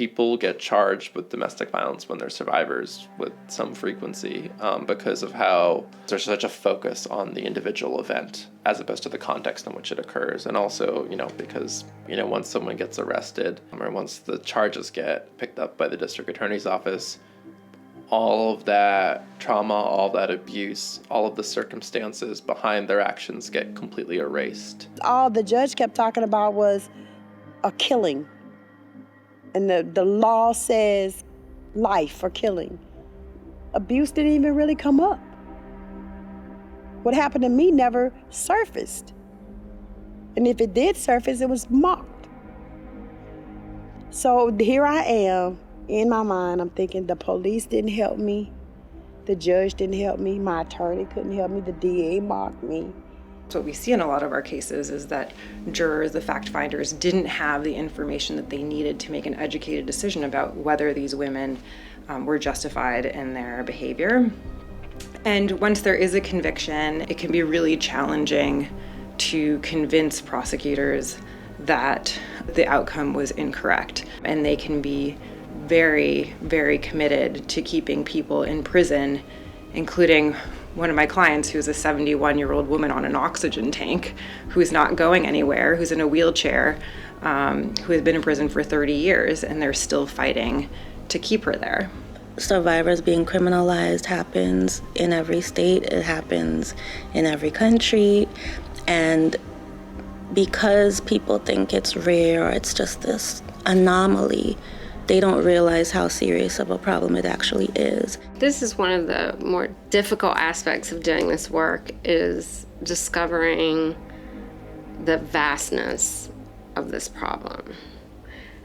people get charged with domestic violence when they're survivors with some frequency because of how there's such a focus on the individual event as opposed to the context in which it occurs. And also, because, once someone gets arrested or once the charges get picked up by the district attorney's office, all of that trauma, all of that abuse, all of the circumstances behind their actions get completely erased. All the judge kept talking about was a killing. And the law says life for killing. Abuse didn't even really come up. What happened to me never surfaced. And if it did surface, it was mocked. So here I am, in my mind, I'm thinking the police didn't help me, the judge didn't help me, my attorney couldn't help me, the DA mocked me. What we see in a lot of our cases is that jurors, the fact finders, didn't have the information that they needed to make an educated decision about whether these women were justified in their behavior. And once there is a conviction, it can be really challenging to convince prosecutors that the outcome was incorrect. And they can be very, very committed to keeping people in prison, including one of my clients who's a 71-year-old woman on an oxygen tank, who's not going anywhere, who's in a wheelchair, who has been in prison for 30 years, and they're still fighting to keep her there. Survivors being criminalized happens in every state, it happens in every country, and because people think it's rare or it's just this anomaly, they don't realize how serious of a problem it actually is. This is one of the more difficult aspects of doing this work, is discovering the vastness of this problem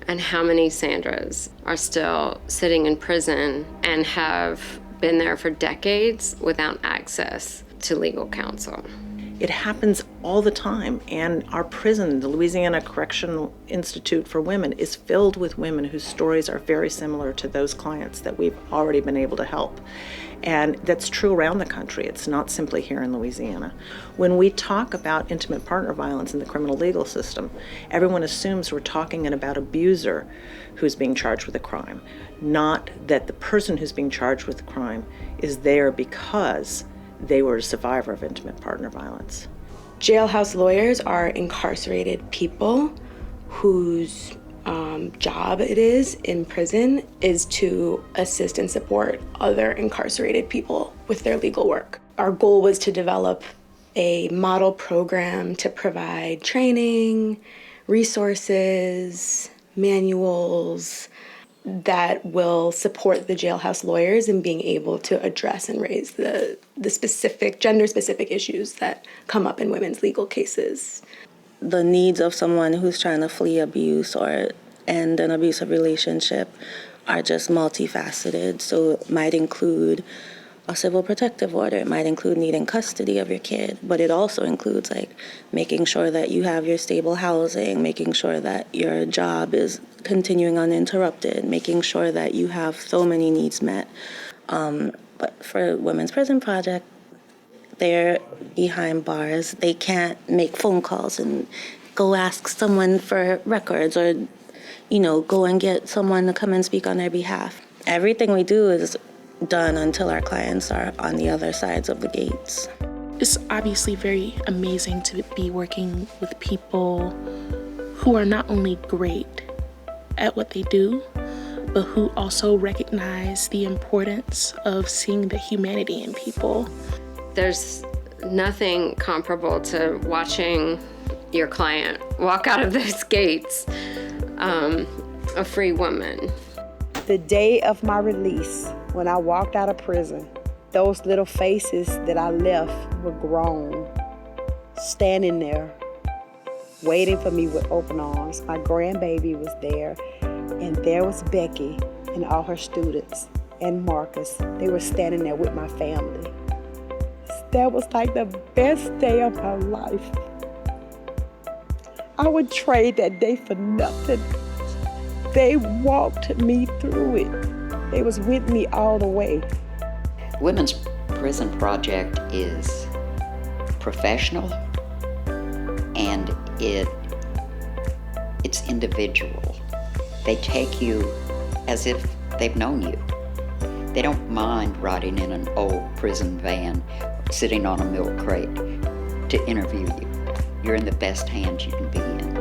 and how many Sandras are still sitting in prison and have been there for decades without access to legal counsel. It happens all the time, and our prison, the Louisiana Correctional Institute for Women, is filled with women whose stories are very similar to those clients that we've already been able to help. And that's true around the country. It's not simply here in Louisiana. When we talk about intimate partner violence in the criminal legal system, everyone assumes we're talking about an abuser who's being charged with a crime, not that the person who's being charged with the crime is there because they were a survivor of intimate partner violence. Jailhouse lawyers are incarcerated people whose job it is in prison is to assist and support other incarcerated people with their legal work. Our goal was to develop a model program to provide training, resources, manuals that will support the jailhouse lawyers in being able to address and raise the specific, gender-specific issues that come up in women's legal cases. The needs of someone who's trying to flee abuse or end an abusive relationship are just multifaceted. So it might include a civil protective order. It might include needing custody of your kid, but it also includes making sure that you have your stable housing, making sure that your job is continuing uninterrupted, making sure that you have so many needs met. But for Women's Prison Project, they're behind bars. They can't make phone calls and go ask someone for records or, go and get someone to come and speak on their behalf. Everything we do is done until our clients are on the other sides of the gates. It's obviously very amazing to be working with people who are not only great at what they do, but who also recognize the importance of seeing the humanity in people. There's nothing comparable to watching your client walk out of those gates, a free woman. The day of my release, when I walked out of prison, those little faces that I left were grown, standing there, waiting for me with open arms. My grandbaby was there, and there was Becky and all her students, and Marcus. They were standing there with my family. That was like the best day of my life. I would trade that day for nothing. They walked me through it. They was with me all the way. Women's Prison Project is professional and it's individual. They take you as if they've known you. They don't mind riding in an old prison van, sitting on a milk crate to interview you. You're in the best hands you can be in.